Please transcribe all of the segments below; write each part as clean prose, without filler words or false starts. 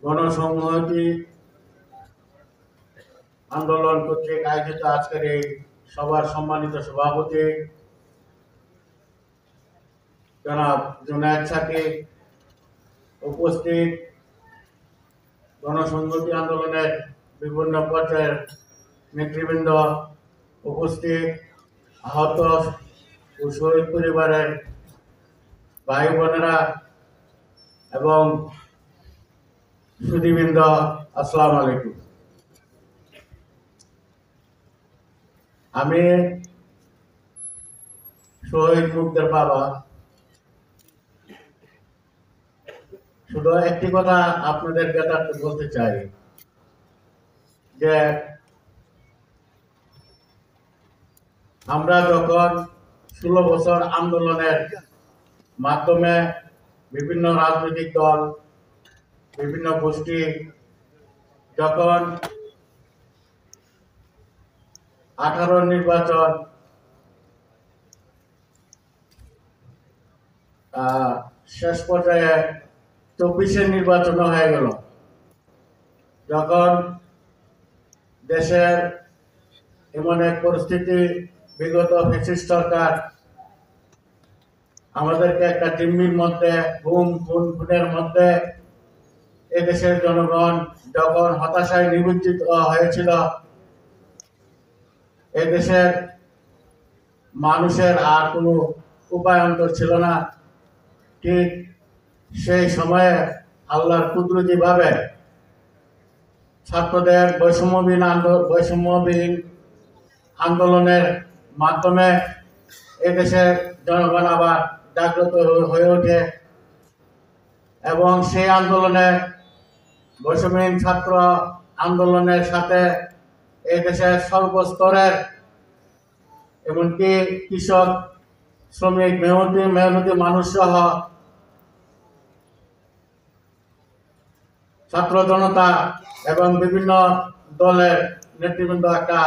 গণসংহতি আন্দোলন কর্তৃক আয়োজিত আজকের এই সভার সম্মানিত সভাপতি জনাব জুনায়েদ সাকি, উপস্থিত গণসংহতি আন্দোলনের বিভিন্ন পর্যায়ের নেতৃবৃন্দ, উপস্থিত আহত ও শহীদ পরিবারের ভাই বোনেরা এবং সুধীবৃন্দ, আসসালামু আলাইকুম। আমি শহীদ মুগ্ধের বাবা। শুধু একটি কথা আপনাদের জ্ঞাতার্থে বলতে চাই যে আমরা যখন 16 বছর আন্দোলনের মাধ্যমে বিভিন্ন রাজনৈতিক দল, বিভিন্ন গোষ্ঠী যখন 18 নির্বাচন শেষ পর্যায়ে 24 নির্বাচন হয়ে গেল, যখন দেশের এমন এক পরিস্থিতি, বিগত ফ্যাসিস্ট সরকার আমাদেরকে একটা জিম্মির মধ্যে, খুনের মধ্যে এদেশের জনগণ যখন হতাশায় নিমজ্জিত হয়েছিল, এদেশের মানুষের আর কোনো উপায়ন্তর ছিল না। ঠিক সেই সময়ে আল্লাহর কুদরতি ভাবে ছাত্রদের বৈষম্যবিহীন আন্দোলনের মাধ্যমে এদেশের জনগণ আবার জাগ্রত হয়ে ওঠে এবং সেই আন্দোলনে বৈষম্যহীন ছাত্র আন্দোলনের সাথে এদেশের সর্বস্তরের, এমনকি কৃষক, শ্রমিক, মেহনতি মানুষ সহ ছাত্র জনতা এবং বিভিন্ন দলের নেতৃবৃন্দ একটা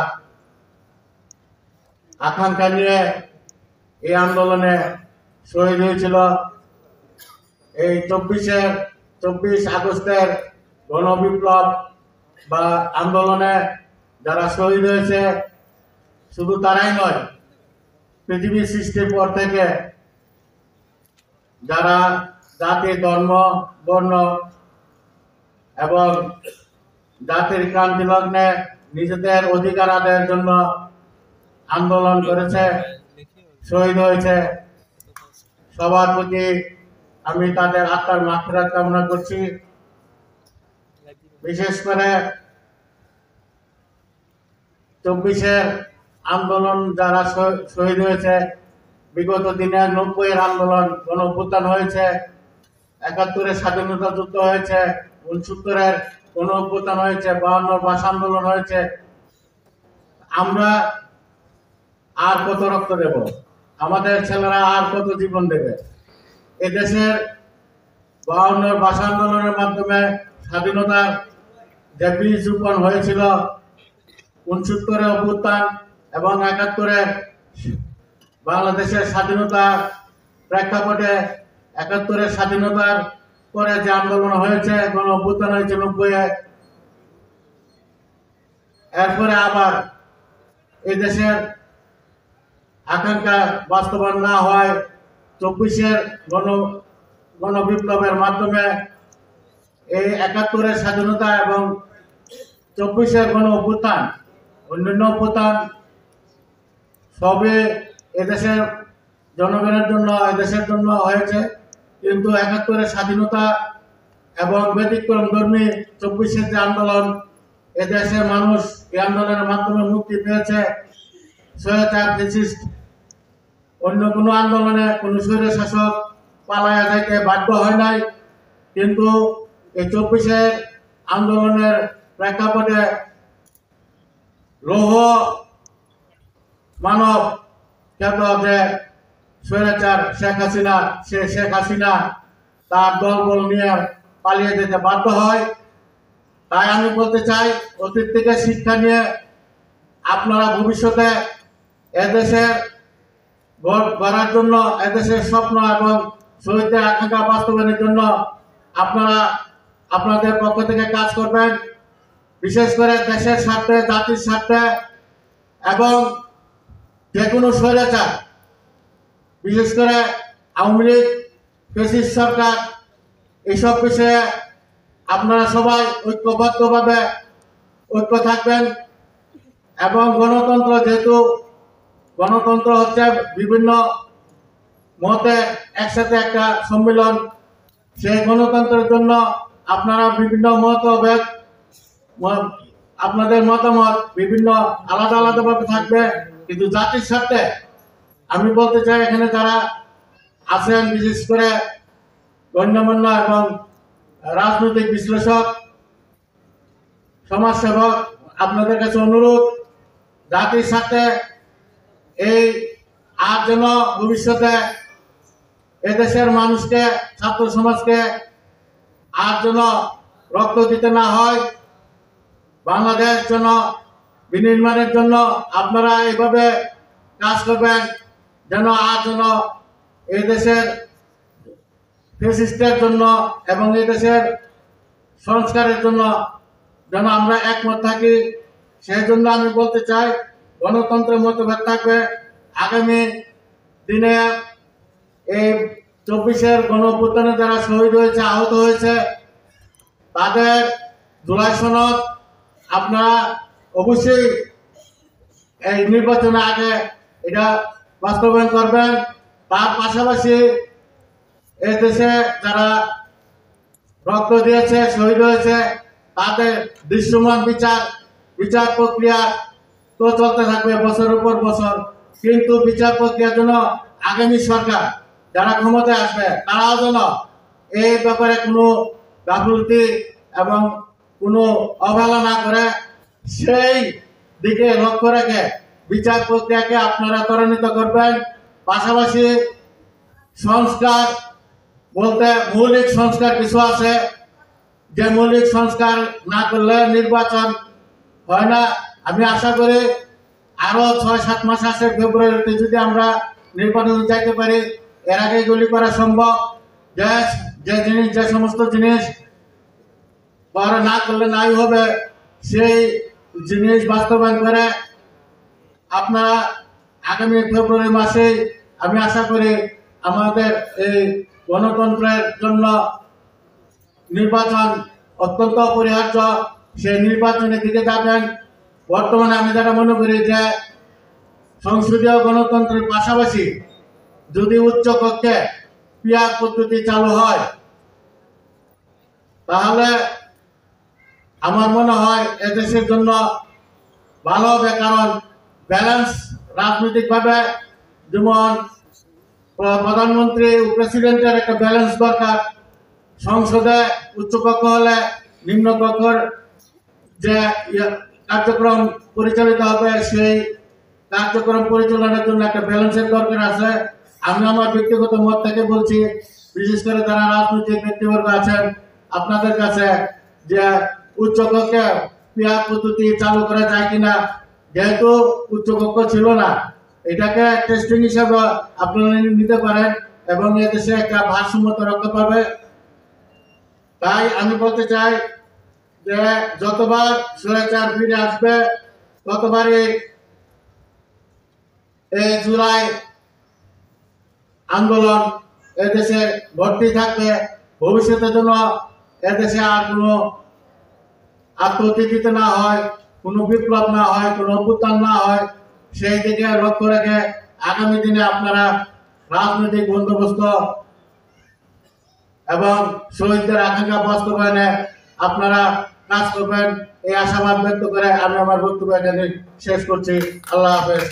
আকাঙ্ক্ষা নিয়ে এই আন্দোলনে শহীদ হয়েছিল। এই 24 আগস্টের গণবিপ্লব বা আন্দোলনে যারা শহীদ হয়েছে, শুধু তারাই নয়, পৃথিবী সৃষ্টির পর থেকে যারা জাতি, ধর্ম, বর্ণ এবং জাতির ক্রান্তি লগ্নে নিজেদের অধিকার আদায়ের জন্য আন্দোলন করেছে, শহীদ হয়েছে, সবার প্রতি আমি তাদের আত্মার মাগফিরাত কামনা করছি। বিশেষ করে 24 আন্দোলন যারা শহীদ হয়েছে, বিগত দিনে 90 আন্দোলন, গণ অভ্যুত্থান হয়েছে, 71 স্বাধীনতা যুদ্ধ হয়েছে, 69 গণ অভ্যুত্থান হয়েছে, 52 ভাষা আন্দোলন হয়েছে। আমরা আর কত রক্ত দেব? আমাদের ছেলেরা আর কত জীবন দেবে? এদেশের 52 ভাষা আন্দোলনের মাধ্যমে স্বাধীনতার যে বীজ রোপণ হয়েছিল, 69 অভ্যুত্থান এবং 71 বাংলাদেশের স্বাধীনতা প্রেক্ষাপটে, 71 স্বাধীনতার পরে যে আন্দোলন হয়েছে, গণ অভ্যুত্থান হয়েছে 90, এরপরে আবার এই দেশের আকাঙ্ক্ষা বাস্তবায়ন না হয় 24 গণবিপ্লবের মাধ্যমে এই 71 স্বাধীনতা এবং 24 গণ অভ্যুত্থান, অন্যান্য অভ্যুত্থান সবই এদেশের জনগণের জন্য, এদেশের জন্য হয়েছে। কিন্তু 71 স্বাধীনতা এবং ব্যতিক্রম ধর্মী 24 যে আন্দোলন, এদেশের মানুষ এই আন্দোলনের মাধ্যমে মুক্তি পেয়েছে। স্বৈরাচার ফ্যাসিস্ট অন্য কোনো আন্দোলনে কোনো স্বৈর শাসক পালায়া যাইতে বাধ্য হয় নাই, কিন্তু এই 24 আন্দোলনের প্রেক্ষাপটে লৌহ মানব খ্যাত যে স্বৈরাচার শেখ হাসিনা তার দলবল নিয়ে পালিয়ে যেতে বাধ্য হয়। তাই আমি বলতে চাই, অতীত থেকে শিক্ষা নিয়ে আপনারা ভবিষ্যতে এদেশের গড়ার জন্য, এদেশের স্বপ্ন এবং শহীদদের আকাঙ্ক্ষা বাস্তবায়নের জন্য আপনারা আপনাদের পক্ষ থেকে কাজ করবেন, বিশেষ করে দেশের স্বার্থে, জাতির স্বার্থে, এবং যে কোনো স্বৈরাচার, বিশেষ করে আওয়ামী লীগ, ফ্যাসিস্ট সরকার, এইসব বিষয়ে আপনারা সবাই ঐক্যবদ্ধভাবে ঐক্য থাকবেন। এবং গণতন্ত্র, যেহেতু গণতন্ত্র হচ্ছে বিভিন্ন মতে একসাথে একটা সম্মেলন, সেই গণতন্ত্রের জন্য আপনারা বিভিন্ন মতভেদ, আপনাদের মতামত বিভিন্ন আলাদা আলাদাভাবে থাকবে, কিন্তু জাতির স্বার্থে আমি বলতে চাই, এখানে যারা আছেন বিশেষ করে গণ্যমান্য এবং রাজনৈতিক বিশ্লেষক, সমাজসেবক, আপনাদের কাছে অনুরোধ, জাতির সাথে এই আর যেন ভবিষ্যতে এদেশের মানুষকে, ছাত্র সমাজকে আর যেন রক্ত দিতে না হয়। বাংলাদেশ যেন বিনির্মাণের জন্য আপনারা এইভাবে কাজ করবেন, যেন আর যেন এই দেশের ফ্যাসিস্টের জন্য এবং এই দেশের সংস্কারের জন্য যেন আমরা একমত থাকি। সেই জন্য আমি বলতে চাই, গণতন্ত্রের মতভেদ থাকবে। আগামী দিনে এই 24-এর গণঅভ্যুত্থানে যারা শহীদ হয়েছে, আহত হয়েছে, তাদের জুলাই সনদ আপনারা অবশ্যই এই নির্বাচনের আগে এটা বাস্তবায়ন করবেন। তার পাশাপাশি এই দেশে যারা রক্ত দিয়েছে, শহীদ হয়েছে, তাদের দৃশ্যমান বিচার প্রক্রিয়া তো চলতে থাকবে বছরের পর বছর, কিন্তু বিচার প্রক্রিয়ার জন্য আগামী সরকার যারা ক্ষমতায় আসবে, তারাও যেন এই ব্যাপারে কোনো গাফিলতি এবং কোনো অবহেলা না করে, সেই দিকে লক্ষ্য রেখে বিচার প্রক্রিয়াকে আপনারা ত্বরান্বিত করবেন। পাশাপাশি সংস্কার বলতে মৌলিক সংস্কার কিছু আছে, যে মৌলিক সংস্কার না করলে নির্বাচন হয় না। আমি আশা করি আরো 6-7 মাস আছে, ফেব্রুয়ারিতে যদি আমরা নির্বাচনে যাইতে পারি, এর আগে এগুলি করা সম্ভব। যে সমস্ত জিনিস করা না করলে নাই হবে, সেই জিনিস বাস্তবায়ন করে আপনারা আগামী ফেব্রুয়ারি মাসে, আমি আশা করি আমাদের এই গণতন্ত্রের জন্য নির্বাচন অত্যন্ত অপরিহার্য, সেই নির্বাচনের দিকে যাবেন। বর্তমানে আমি যেটা মনে করি যে সংসদীয় গণতন্ত্রের পাশাপাশি যদি উচ্চ কক্ষে পিআর পদ্ধতি চালু হয়, তাহলে আমার মনে হয় এদেশের জন্য ভালো হবে। কারণ ব্যালেন্স রাজনৈতিকভাবে, যেমন প্রধানমন্ত্রী ও প্রেসিডেন্টের একটা ব্যালেন্স দরকার, সংসদে উচ্চকক্ষ হলে নিম্ন কক্ষের যে কার্যক্রম পরিচালিত হবে, সেই কার্যক্রম পরিচালনার জন্য একটা ব্যালেন্সের দরকার আছে। আমি আমার ব্যক্তিগত মত থেকে বলছি, বিশেষ করে যারা রাজনৈতিক ব্যক্তিবর্গ আছেন, আপনাদের কাছে যে উচ্চকক্ষে পিআর পদ্ধতি চালু করা যায় কিনা, যেহেতু উচ্চকক্ষ ছিল না, এটাকে টেস্টিং হিসাবে আপনারা নিতে পারেন এবং এদেশে একটা ভারসাম্যতা রক্ষা পাবে। তাই আমি বলতে চাই যে যতবার স্বৈরাচার ফিরে আসবে, ততবারই এই জুলাই আন্দোলন এদেশে ভর্তি থাকবে। ভবিষ্যতের জন্য এদেশে আর কোনো আত্মহত্যা না হয়, কোনো বিপ্লব না হয়, কোনো অভ্যুত্থান না হয়, সেই দিকে লক্ষ্য রেখে আগামী দিনে আপনারা রাজনৈতিক বন্দোবস্ত এবং শহীদদের আকাঙ্ক্ষা বাস্তবায়নে আপনারা কাজ করবেন, এই আশাবাদ ব্যক্ত করে আমি আমার বক্তব্য এখানে শেষ করছি। আল্লাহ হাফেজ।